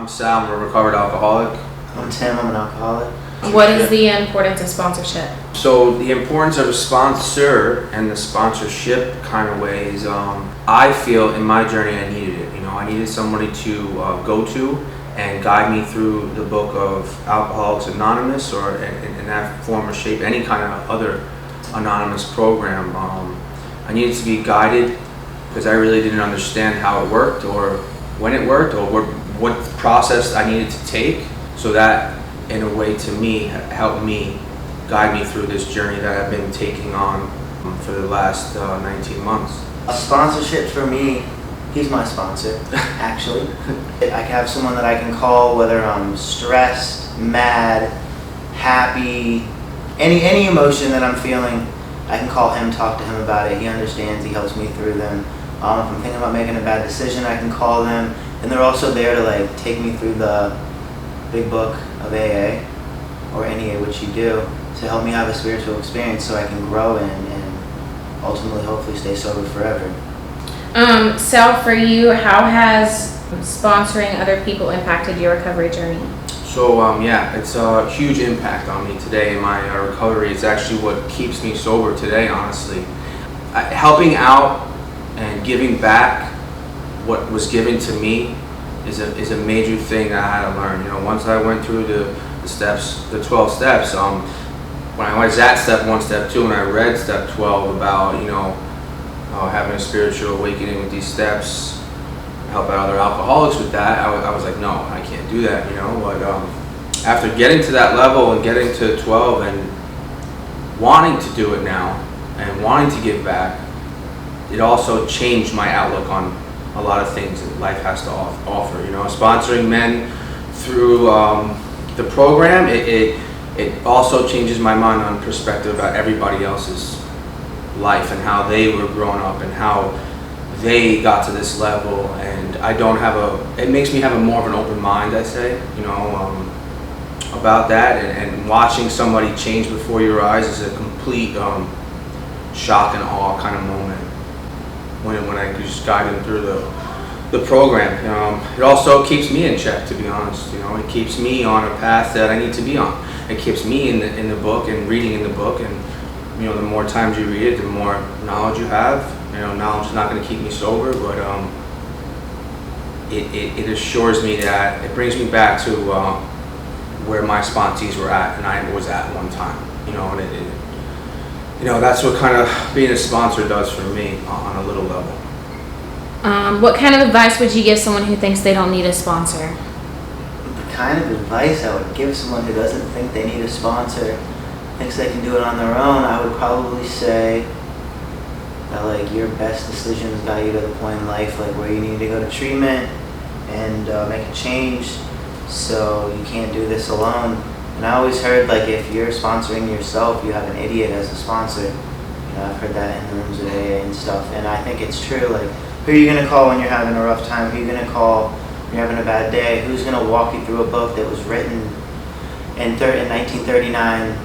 I'm Sal, I'm a recovered alcoholic. I'm Tim, I'm an alcoholic. What is the importance of sponsorship? So the importance of a sponsor and the sponsorship kind of ways, I feel in my journey I needed it. I needed somebody to go to and guide me through the book of Alcoholics Anonymous, or in that form or shape, any kind of other anonymous program. I needed to be guided because I really didn't understand how it worked or when it worked or what process I needed to take, so that in a way to me helped me guide me through this journey that I've been taking on for the last 19 months. A sponsorship for me, he's my sponsor, actually. I have someone that I can call whether I'm stressed, mad, happy, any emotion that I'm feeling. I can call him, talk to him about it. He understands, he helps me through them. If I'm thinking about making a bad decision, I can call them. And they're also there to take me through the big book of AA, or NEA, which you do, to help me have a spiritual experience so I can grow and ultimately hopefully stay sober forever. Sal, for you, how has sponsoring other people impacted your recovery journey? So it's a huge impact on me today in my recovery. It's actually what keeps me sober today, honestly. Helping out and giving back what was given to me is a major thing that I had to learn. Once I went through the steps, the 12 steps, when I was at step 1, step 2, and I read step 12 about, having a spiritual awakening with these steps, help out other alcoholics with that, I was like, no, I can't do that, But after getting to that level and getting to 12 and wanting to do it now and wanting to give back, it also changed my outlook on a lot of things that life has to offer. Sponsoring men through the program, it also changes my mind on perspective about everybody else's life and how they were growing up and how they got to this level. And it makes me have a more of an open mind, I say, about that. And watching somebody change before your eyes is a complete shock and awe kind of moment when I just guide them through the program. It also keeps me in check, to be honest. It keeps me on a path that I need to be on. It keeps me in the book and reading in the book, and the more times you read it, the more knowledge you have. Knowledge is not going to keep me sober, but it assures me that it brings me back to where my sponsees were at and I was at one time. And that's what kind of being a sponsor does for me on a little level. What kind of advice would you give someone who thinks they don't need a sponsor? The kind of advice I would give someone who doesn't think they need a sponsor, thinks they can do it on their own, I would probably say that your best decisions got you to the point in life where you need to go to treatment and make a change, so you can't do this alone. And I always heard if you're sponsoring yourself, you have an idiot as a sponsor. I've heard that in the rooms of AA and stuff, and I think it's true. Who are you going to call when you're having a rough time? Who are you going to call when you're having a bad day? Who's going to walk you through a book that was written in 1939?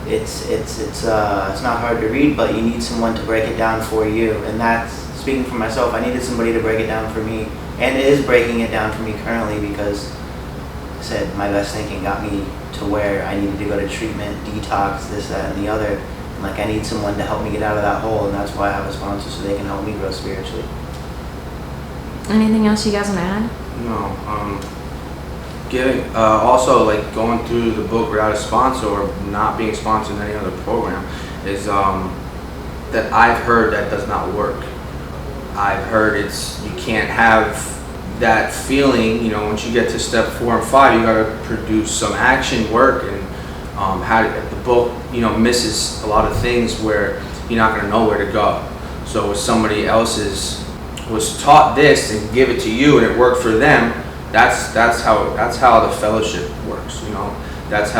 It's not hard to read, but you need someone to break it down for you. And that's, speaking for myself, I needed somebody to break it down for me, and it is breaking it down for me currently, because I said my best thinking got me to where I needed to go to treatment, detox, this, that, and the other. And I need someone to help me get out of that hole, and that's why I have a sponsor, so they can help me grow spiritually. Anything else you guys want to add? No. Also going through the book without a sponsor or not being sponsored in any other program is that I've heard that does not work. I've heard you can't have that feeling, once you get to step 4 and 5, you got to produce some action work, and the book, misses a lot of things where you're not going to know where to go. So if somebody else was taught this and give it to you and it worked for them, that's how the fellowship works. That's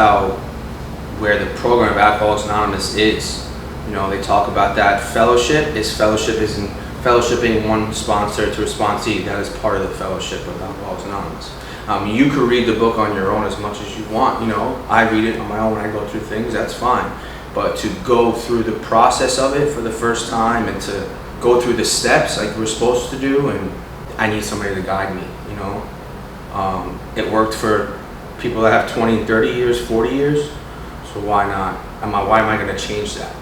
where the program of Alcoholics Anonymous is. They talk about that fellowship isn't fellowshipping one sponsor to a sponsee. That is part of the fellowship of Alcoholics Anonymous. You could read the book on your own as much as you want. I read it on my own when I go through things, that's fine. But to go through the process of it for the first time and to go through the steps like we're supposed to do, and I need somebody to guide me, It worked for people that have 20 and 30 years, 40 years. So why not? Why am I going to change that?